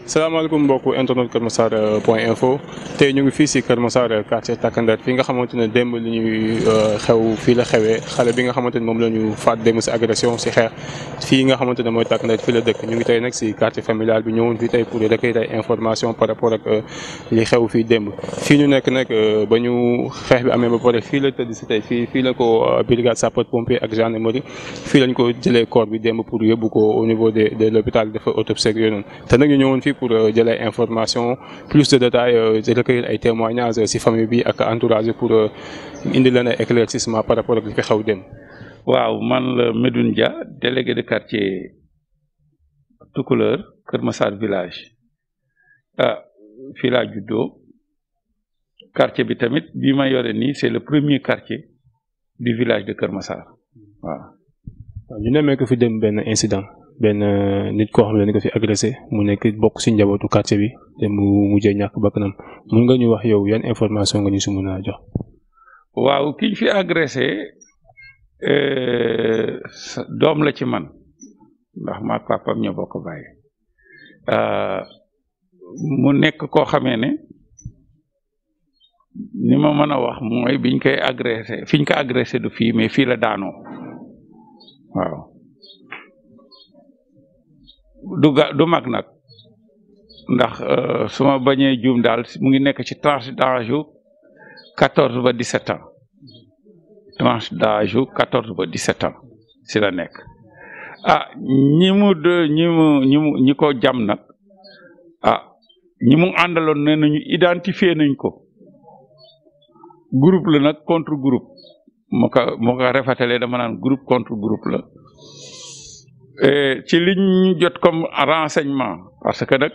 salaamaaleykum mbokku internet Kër Massar point info tey ñu ngi fii si Kër Massar quartier Takk Ndeer fi nga xamante ne démb li ñuy xew fii la xewee xale bi nga xamante ne moom la ñu faat démb si agression si xeex fii nga xamante ne mooy Takk Ndeer fii la dëkk ñu ngi tey nag si quartier familial bi ñëwoon fii tey pour recueillir ay information par rapport ak li xew fii démb fii ñu nekk nag ba ñu xeex bi amee ba pare fii la tëdd si tey fii la ko brigade sapeur pompier ak gendarmerie fii lañ ko jëlee corps bi démb pour yóbbu ko au niveau de l'hôpital dafa autopsie yooyu noonu te nag ñu ñëwoon fii pour jëlee information plus de détails recueillir ay témoignages ci famille bi ak entourage pour indi leen ay éclaircissement par rapport ak li fi xew dem. waaw man la Medoune Dia délégué de quartier Tukulër Kër Massar village fii laa juddoo quartier bi tamit bi ma yore nii c'est le premier quartier du village de Kër Massar waaw. ñu nemmee ko fi dem benn incident. benn nit koo xam ne dañ ko fi agressé mu nekk bokk si njabootu quartier bi te mu mujjee ñàkk bakkanam mun nga ñu wax yow yan information nga ñu si mën a jox. waaw ki ñu fi agressé doom la ci man ndax maag papam ñoo bokk bàyyi mu nekk koo xamee ne ni ma mën a wax mooy biñ koy agressé fiñ ko agressé du fii mais fii la daanoo waaw. du mag nag ndax su ma bañee juum daal mu ngi nekk ci tranche d'âge yu 14 ba 17 ans tranche d'âge yu 14 ba 17 ans si la nekk ñi ko jam nag ñi mu àndaloon ne nañu identifier nañ ko groupe la nag contre groupe moo ko rafetalee dama naan groupe contre groupe la. ci liñ ñu jot comme renseignement parce que nag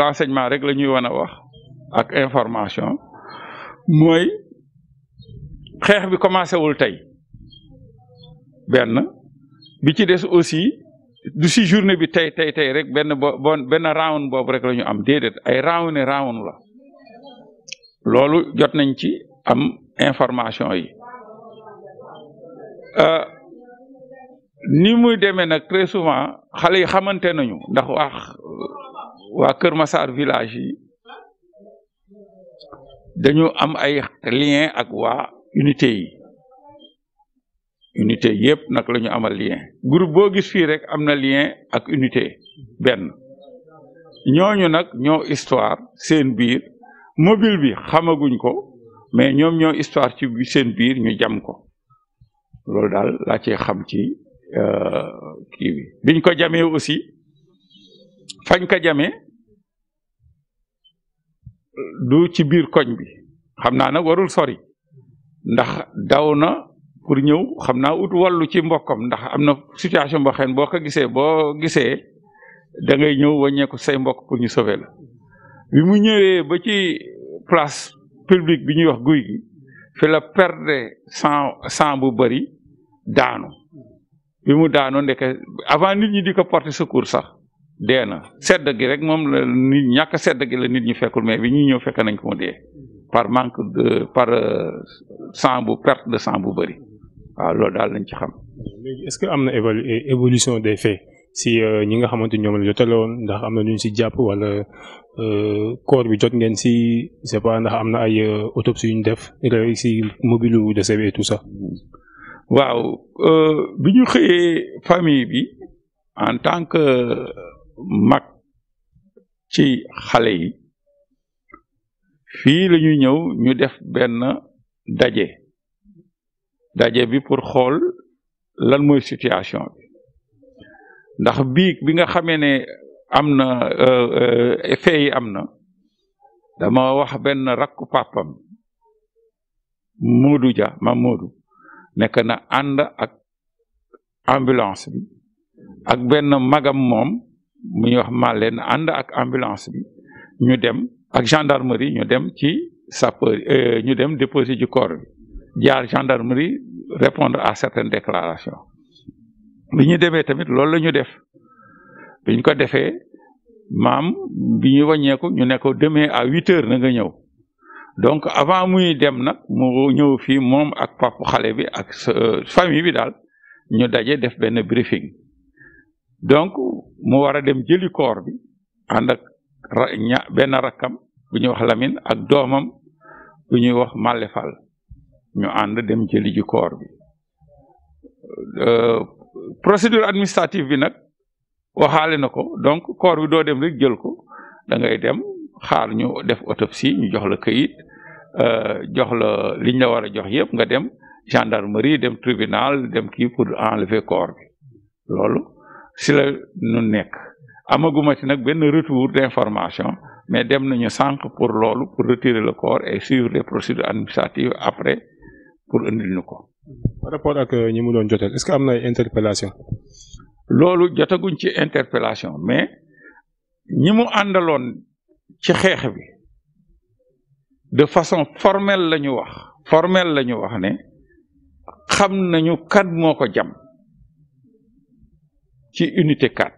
renseignement rek la ñuy wan a wax ak information mooy xeex bi commencé wul tey benn bi ci des aussi du si journée bi tey rek benn round boobu rek la ñu am déedéet ay round la loolu jot nañ ci am information yi. ni muy demee nag très souvent xale yi xamante nañu ndax waa Kër Massar village yi dañu am ay lien ak waa unité yëpp nag la ñu amal lien groupe boo gis fii rek am na lien ak unité benn ñooñu nag ñoo histoire seen biir mobile bi xamaguñ ko mais ñoom ñoo histoire ci seen biir ñu jam ko loolu daal laa cee xam ci kii bi biñ ko jamee aussi fañ ko jamee du ci biir koñ bi xam naa nag warul sori ndax daw na pour ñëw xam naa ut wallu ci mbokkam ndax am na situation boo xam ne boo gisee da ngay ñëw wàññeeku say mbokk pour ñu sauver la bi mu ñëwee ba ci place publique bi ñuy wax guy gi fi la perdre sang bu bari daanu bi mu daanoo ndeke avant nit ñi di ko porter secours sax dee na sedd gi rek moom la nit ñàkk sedd gi la nit ñi fekkul mais bi ñuy ñëw fekk nañ ko mu dee par manque de sang bu perte de sang bu bëri waaw loolu daal lañ ci xam. léegi est-ce que am na évolution des faits si ñi nga xamante ñoom la jotaloon ndax am na ñu si jàpp wala corps bi jot ngeen si c'est pas ndax am na ay autopsie yu ñu def si mobile de décès et tout ça. waaw bi ñu xëyee famille bi en tant que mag ci xale yi fii la ñuy ñëw ñu def benn daje bi pour xool lan mooy situation bi ndax bi nga xamee ne am na effet yi am na dama wax benn rakku papam Modou Dia ma Modou nekk na ànd ak ambulance bi ak benn magam moom mu ñuy wax Malène ànd ak ambulance bi ñu dem ak gendarmerie ñu dem ci sapeur ñu dem déposer ci corps bi jaar gendarmerie répondre à certaines déclarations bi ñu demee tamit loolu la ñu def bi ñu ko defee maam bi ñu wàññeeku ñu ne ko demain à 8 heures na nga ñëw donc avant muy dem nag mu ñëw fii moom ak papa xale bi ak famille bi daal ñu daje def benn briefing donc mu war a dem jëli corps bi ànd ak benn rakkam bu ñuy wax Lamine ak doomam bu ñuy wax Malle Fall ñu ànd dem jëli ji koor bi procédure administrative bi nag waxaale na ko donc koor bi doo dem rek jël ko da ngay dem xaar ñu def autopsie ñu jox la këyit jox la liñ la war a jox yëpp nga dem gendarmerie dem tribunal dem kii pour enlever corps bi loolu si la ñu nekk amaguma ci nag benn retour d'information mais dem nañu sànq pour loolu pour retirer le corps et suivre les procédures administratives après pour indil ñu ko. par rapport ak ñi mu doon jotal est-ce que am na ay interpellation loolu jotaguñ ci interpellation mais ñi mu àndaloon ci xeex bi de façon formelle la ñu wax ne xam nañu kan moo ko jam ci unité 4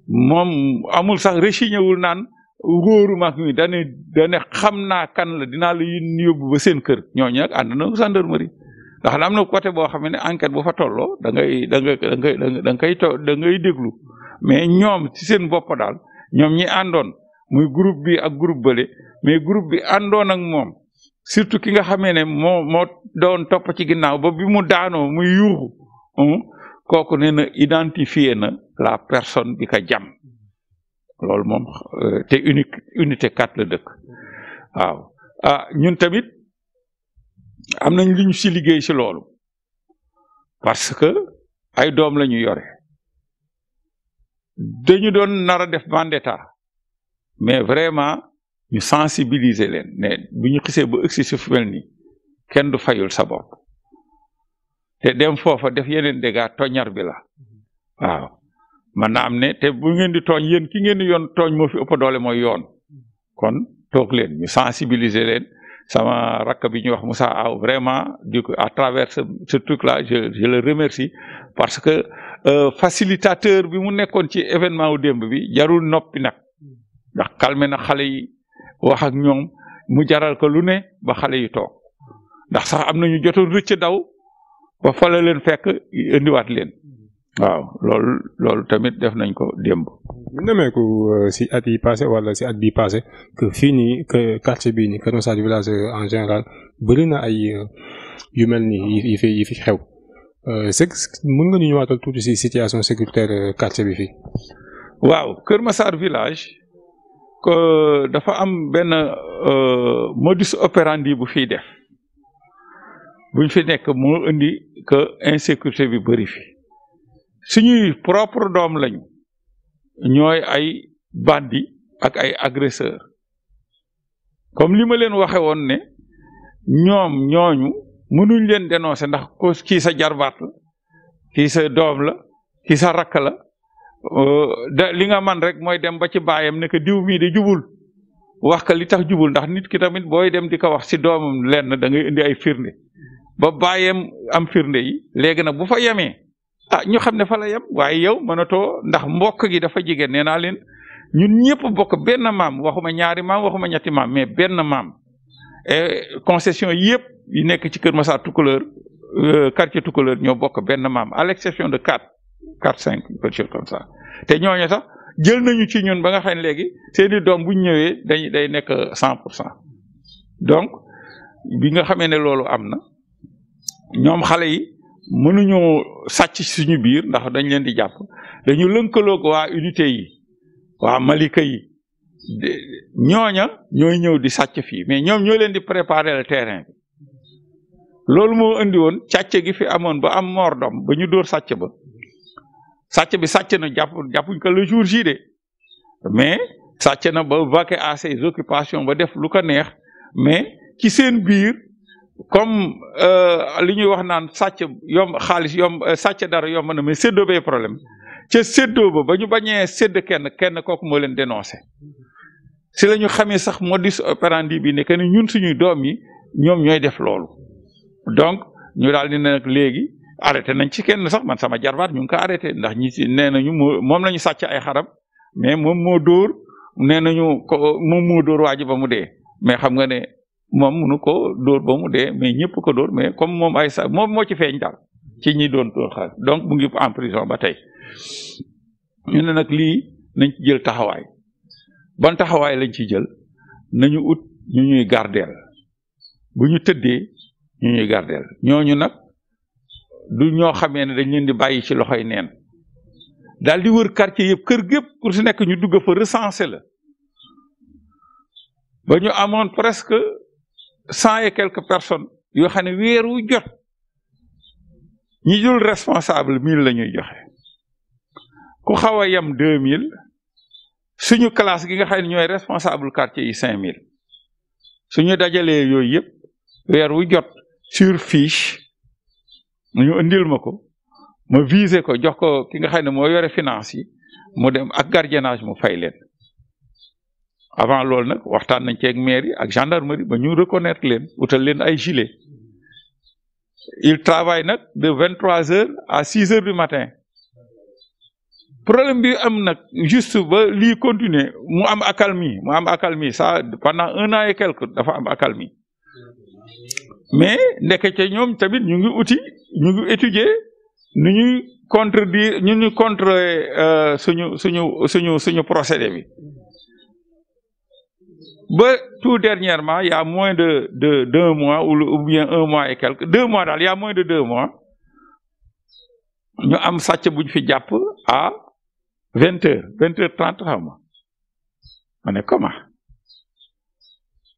moom amul sax rechigné wul naan wóoru mag mi dane xam naa kan la dinaa la yóbbu ba seen kër ñooñu nag ànd na gendarmerie ndax am na côté boo xam ne enquête bu fa tolloo da ngay déglu mais ñoom ci seen bopp daal ñoom ñi àndoon muy groupe bi ak groupe bële mais groupe bi àndoon ak moom surtout ki nga xamee ne moo doon topp ci ginnaaw ba bi mu daanoo muy yuuxu kooku nee na identifié na la personne bi ka jam loolu moom te unité 4 la dëkk waaw ñun tamit am nañ lu ñu si liggéey si loolu parce que ay doom la ñu yore dañu doon nar a def vendetta mais vraiment ñu sensibiliser leen ne bu ñu xisee ba ëgsi si fu mel nii kenn du fayul sa bopp te dem foofa def yeneen dégâts toñar bi la waaw man na am ne te bu ngeen di tooñ yéen ki ngeen di yoon tooñ moo fi ëpp doole mooy yoon kon toog leen ñu sensibiliser leen sama rakk bi ñuy wax Moussa Aw vraiment du coup à travers ce truc là je le remercie parce que facilitateur bi mu nekkoon ci événement wu démb bi jarul noppi nag ndax calmer na xale yi wax ak ñoom mu jaral ko lu ne ba xale yi toog ndax sax am nañu jotoon rëcc daw ba fa la leen fekk indiwaat leen waaw loolu tamit def nañ ko démb. ñu demeeku si at yi passé wala si at bii passé que fii nii que quartier bii nii Kër Massar village en général bëri na ay yu mel nii yi fi xew mën nga ñu ñëwaatal tuuti si situation sécuritaire quartier bi fii. waaw Kër Massar village que dafa am benn modus operandi bu fiy def buñ fi nekk moo indi que insécurité bi bëri fi suñuy propre doom lañu ñooy ay bandi ak ay agresseur comme li ma leen waxe woon ne ñoom ñooñu mënuñ leen dénoncer ndax ko kii sa jarbaat la kii sa doom la kii sa rakk la li nga man rek mooy dem ba ci baayam ne que diw mii de jubul wax ka li tax jubul ndax nit ki tamit booy dem di ko wax si doomam lenn da ngay indi ay firnde ba baayam am firnde yi léegi nag bu fa yemee ñu xam ne fa la yem waaye yow mënatoo ndax mbokk gi dafa jigéen nee naa leen ñun ñëpp bokk benn maam waxuma ñaari maam waxuma ñetti maam mais benn maam et concession yëpp yi nekk ci Kër Massar Tukulóor quartier Tukulóor ñoo bokk benn maam à l'exception de 4 5 quelque chose comme ça te ñooñu sax jël nañu ci ñun ba nga xam ne léegi seeni doom bu ñu ñëwee day nekk 100% donc bi nga xamee ne loolu am na ñoom xale yi mënuñu sàcc suñu biir ndax dañ leen di jàpp dañu lënkaloog waa unité yi waa Malika yi ñooña ñooy ñëw di sàcc fii mais ñoom ñoo leen di préparer le terrain bi loolu moo indi woon càcc gi fi amoon ba am mort d'homme ba ñu dóor sàcc ba sàcc bi sàcc na jàppuñ ko le jour ji de mais sàcc na ba vaquer à ses occupations ba def lu ko neex mais ci seen biir comme li ñuy wax naan sàcc yomb xaalis yomb sàcc dara yomb na mais séddoo bee problème ca séddoo ba ñu bañee sédd kenn kooku moo leen dénoncé si la ñu xamee sax modus operandi bi ne que ni ñun suñuy doom yi ñoom ñooy def loolu donc ñu daal di ne nag léegi arrêté nañ ci kenn sax man sama jarbaat ñu ngi ko arrêté ndax ñi si nee nañu moom la ñu sàcc ay xaram mais moom moo dóor nee nañu ko moom moo dóor waa ji ba mu dee mais xam nga ne moom mënu ko dóor ba mu dee mais ñëpp ko dóor mais comme moom ay sa moom moo ci feeñ daal ci ñi doon dóor xaram donc mu ngi en prison ba tey ñu ne nag lii nañ ci jël taxawaay ban taxawaay lañ ci jël nañu ut ñu ñuy gardeel bu ñu tëddee ñu ñuy gardeel ñooñu nag du ñoo xamee ne dañ leen di bàyyi ci loxoy neen daal di wër quartier yëpp kër gépp ku si nekk ñu dugg fa recensé la ba ñu amoon presque 100 et quelques personnes yoo xam ne weer wu jot ñi dul responsable 1000 la ñuy joxe ku xaw a yem 2000 suñu classe gi nga xam ne ñooy responsable quartier yi 5000 suñu dajalee yooyu yëpp weer wu jot sur fiche ñu indil ma ko ma visé ko jox ko ki nga xam ne moo yore finance yi mu dem ak gardiennage mu fay leen avant loolu nag waxtaan nañ ci ak mairie ak gendarmerie ba ñu reconnaître leen utal leen ay gilet il travaille nag de 23 heures à 6 heures du matin problème bi am nag juste ba lii continuer mu am accalmie ça pendant 1 an et quelque dafa am accalmie mais ndekete ñoom tamit ñu ngi étudier nu ñuy contredire ñu ñuy contrer suñu procédé bi ba tout dernièrement il y a moins de 2 mois ou bien 1 mois et quelque 2 mois daal il y a moins de 2 mois ñu am sàcc buñ fi jàpp à 20h30 xam ma ne comment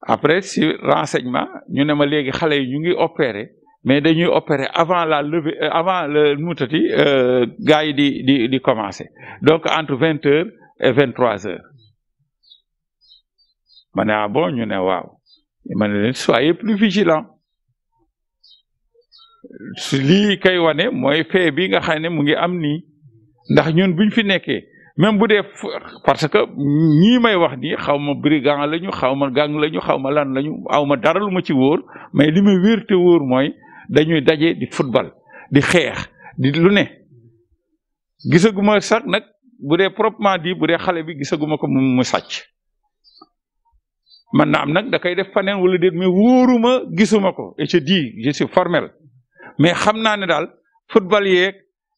après si renseignement ñu ne ma léegi xale yi ñu ngi opérer mais dañuy opérer avant la levée avant le mutati gars yi di commencer donc entre 20h et 23h ma ne ah bon ñu ne waaw ma ne leen soyez plus vigilants lii kay wane mooy fait bi nga xam ne mu ngi am nii ndax ñun buñ fi nekkee même bu dee parce que ñii may wax nii xaw ma brigand lañu xaw ma gang lañu xaw ma lan lañu aw ma dara lu ma ci wóor mais li ma wér te wóor mooy dañuy daje di football di xeex di lu ne gisaguma sax nag bu dee proprement dit bu dee xale bi gisaguma ko mu sàcc man na am nag da koy def faneen wala déet mais wóoruma gisuma ko et je dis je suis formel mais xam naa ne daal football yeeg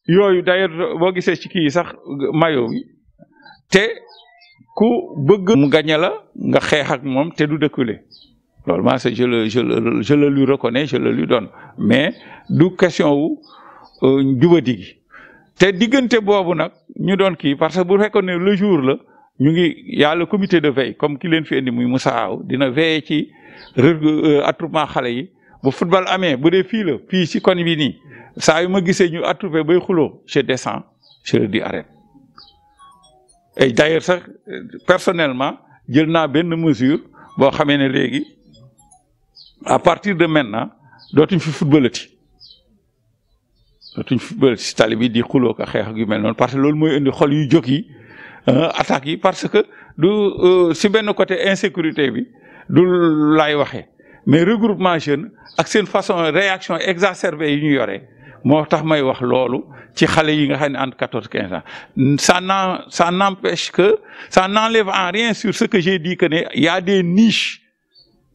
yooyu d'ailleurs boo gisee ci kii sax mayo bi te ku bëgg mu gañe la nga xeex ak moom te du dëkkule loolu maa je le lui reconnais je le lui donne mais du question wu jubadi gi te diggante boobu nag ñu doon kii parce que bu fekkoon ne le jour la ñu ngi y a le comité de veille comme ki leen fi indi muy Moussa Aw dina veiller ci attroupement xale yi bu football amee bu dee fii la fii ci koñ bi nii saa yu ma gisee ñu attroupé bay xuloo je descends je le dis arrête et d'ailleurs sax personnellement jël naa benn mesure boo xamee ne léegi à partir de maintenant dootuñ fi footballati ci tali bi di xuloo ko xeex ak yu mel noonu parce que loolu mooy indi xol yu jóg yi attaques yi parce que du si benn côté insécurité bi du laay waxee mais regroupement jeune ak seen façon réaction exacerbée yi ñu yore moo tax may wax loolu ci xale yi nga xam ne entre 14 15 ans ça n'empêche que ça n'enlève en rien sur ce que j'ai dit que ne y a des niches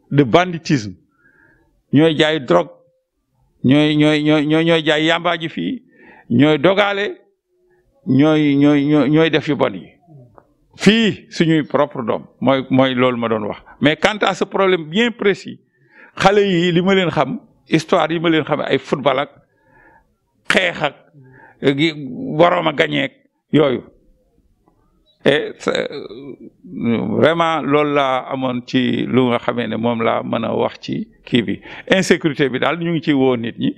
de banditisme ñooy jaay drogue ñooy jaay yamba ji fii ñooy dogaale ñooy def yu bon yi fii suñuy propre doom mooy loolu ma doon wax mais quant à ce problème bien précis xale yi li ma leen xam histoire yi ma leen xam ay football ak xeex ak boroom a gañeek yooyu et vraiment loolu laa amoon ci lu nga xamee ne moom laa mën a wax ci kii bi insécurité bi daal ñu ngi ci woo nit ñi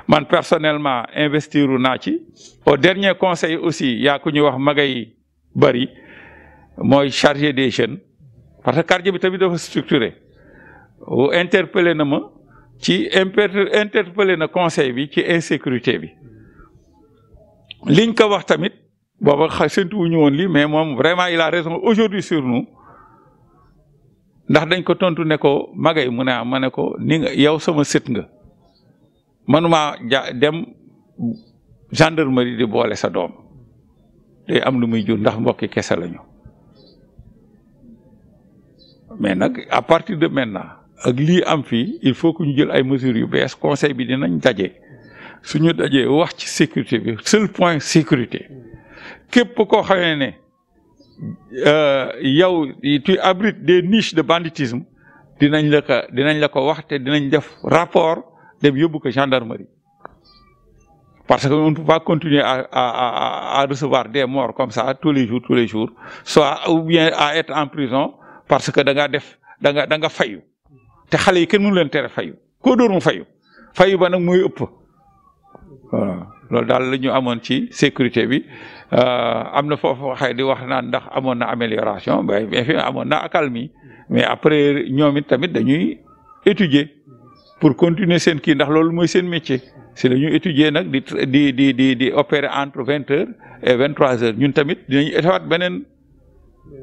man personnellement investiru naa ci au dernier conseil aussi yaa ku ñuy wax magay bari mooy chargé des jeunes parce que quartier bi tamit dafa structuré interpellé na ma ci interpellé na conseil bi ci insécurité bi liñ ko wax tamit booba séntu wuñu woon lii mais moom vraiment il a raison aujourd'hui sur nous ndax dañ ko tontu ne ko magay mu ne ma ne ko ni nga yow sama sët nga manuma dem gendarmerie di boole sa doom day am lu muy jur ndax mbokki kese lañu mais nag à partir de maintenant ak lii am fii il faut que ñu jël ay mesures yu bees conseil bi dinañ daje suñu dajee wax ci sécurité bi seul point sécurité képp koo xamee ne yow tu abrites des niches de banditisme dinañ la ko wax te dinañ def rapport dem yóbbu ko gendarmerie parce que on ne peut pas continuer à recevoir des morts comme ça tous les jours soit ou bien à être en prison parce que da nga fayu te xale yi kenn mënu leen tere fayu koo dóor mu fayu ba nag mooy ëpp voilà loolu daal la ñu amoon ci sécurité bi am na foofu waxee di wax naan ndax amoon na amélioration bien sûr amoon na accalmie mais après ñoom it tamit dañuy étudier pour continuer seen kii ndax loolu mooy seen métier si la ñuy étudier nag di opérer entre 20h et 23h ñun tamit dinañu étawaat beneen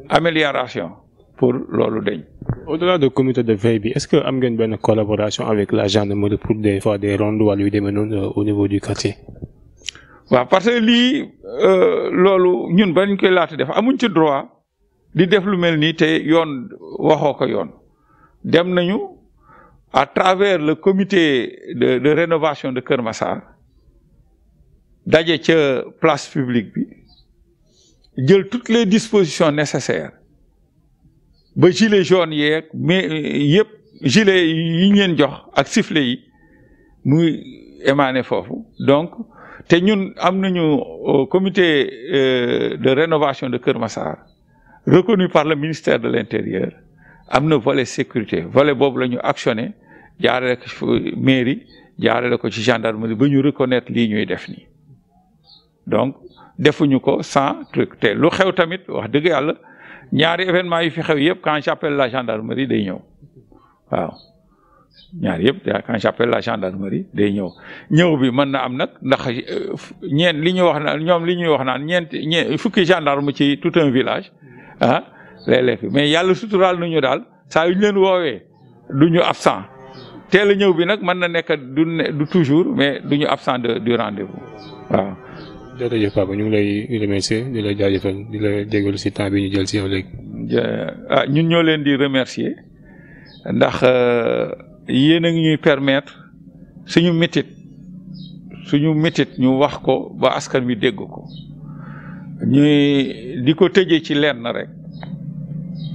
amélioration pour loolu dañ. Au-delà de comité de veille bi est-ce que am ngeen benn collaboration avec la gendarmerie pour des fois des rondes wala yu demee noonu au niveau du quartier. waaw parce que lii loolu ñun bañ koy laata def amuñ ci droit di def lu mel nii te yoon waxoo ko yoon dem nañu à travers le comité de rénovation de Kër Massar daje ca place publique bi jël toutes les dispositions nécessaires ba gilet jaune yeeg mais yëpp gilet yi ñu leen jox ak sifflet yi muy émané foofu donc te ñun am nañu comité de rénovation de Kër Massar reconnu par le ministère de l'Intérieur am na volet sécurité volet boobu la ñu actionné jaarale ko ci mairie jaarale ko ci gendarmerie ba ñu reconnaître lii ñuy def nii donc defuñu ko sans truc te lu xew tamit wax dëgg yàlla ñaari événement yi fi xew yëpp quand j'appelle la gendarmerie day ñëw waaw ñaar yëpp quand j'appelle la gendarmerie day ñëw bi mën na am nag ndax li ñuy wax naan ñoom li ñuy wax naan fukki gendarme ci tout un village léeg-léeg mais yàlla suturaal nañu daal saa yu ñu leen woowee du ñu absent teel a ñëw bi nag mën na nekk du toujours mais du ñu absent du rendez-vous waaw. jërëjëf Papa ñu ngi lay remercier di la jaajëfal di la jégalu si temps bi ñu jël si yow léegi. ñun ñoo leen di remercier ndax yéen a ngi ñuy permettre suñu métit ñu wax ko ba askan wi dégg ko ñuy di ko tëjee ci lenn rek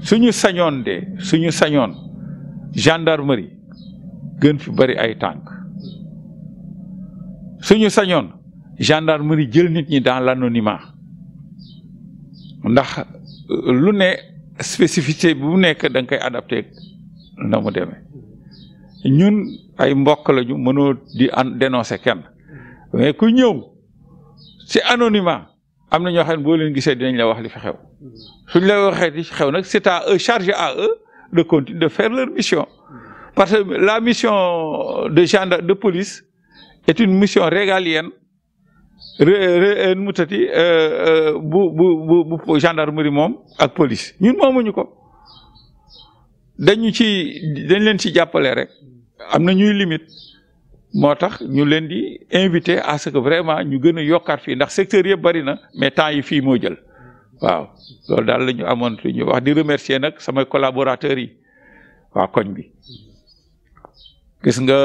suñu sañoon gendarmerie gën fi bari ay tànk suñu sañoon gendarmerie jël nit ñi dans l'anonymat ndax lu ne spécificité bu nekk da nga koy adapté na mu demee ñun ay mbokk lañu mënoo di dénoncer kenn mais ku ñëw ci anonymat am na ñoo xam ne boo leen gisee dinañ la wax li fi xew suñ la waxee li fi xew nag c'est à eux, chargé à eux de continuer de faire leur mission parce que la mission de police est une mission régalienne mu tati bu gendarmerie moom ak police ñun moomuñu ko dañ leen ci jàppale rek am na ñuy limite moo tax ñu leen di inviter à ce que vraiment ñu gën a yokkaat fii ndax secteur yëpp bari na mais temps yi fii moo jël waaw loolu daal la ñu amoon lu ñu wax di remercier nag samay collaborateurs yi waa koñ bi gis nga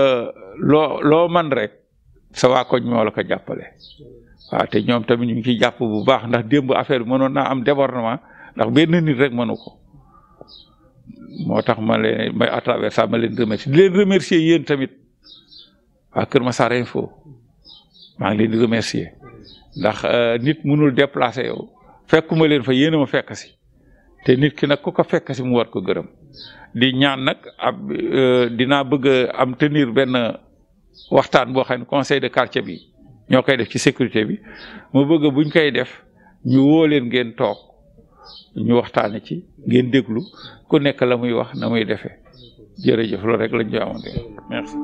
loo man rek sa waa koñ moo la ko jàppale waaw te ñoom tamit ñu ngi ciy jàpp bu baax ndax démb affaire bi mënoon naa am débordement ndax benn nit rek mënu ko moo tax may à travers ça ma leen remercier di leen remercier yéen tamit waa Kër Massar Info maa ngi leen di remercier ndax nit mënul déplacer yow fekkuma leen fa yéen a ma fekk si te nit ki nag ku ko fekk si mu war ko gërëm di ñaan nag dinaa bëgg a am tenir benn waxtaan boo xam ne conseil de quartier bi ñoo koy def ci sécurité bi ma bëgg buñ koy def ñu woo leen ngeen toog ñu waxtaane ci ngeen déglu ku nekk la muy wax na muy defee jërëjëf loolu rek lañ ñu amoon merci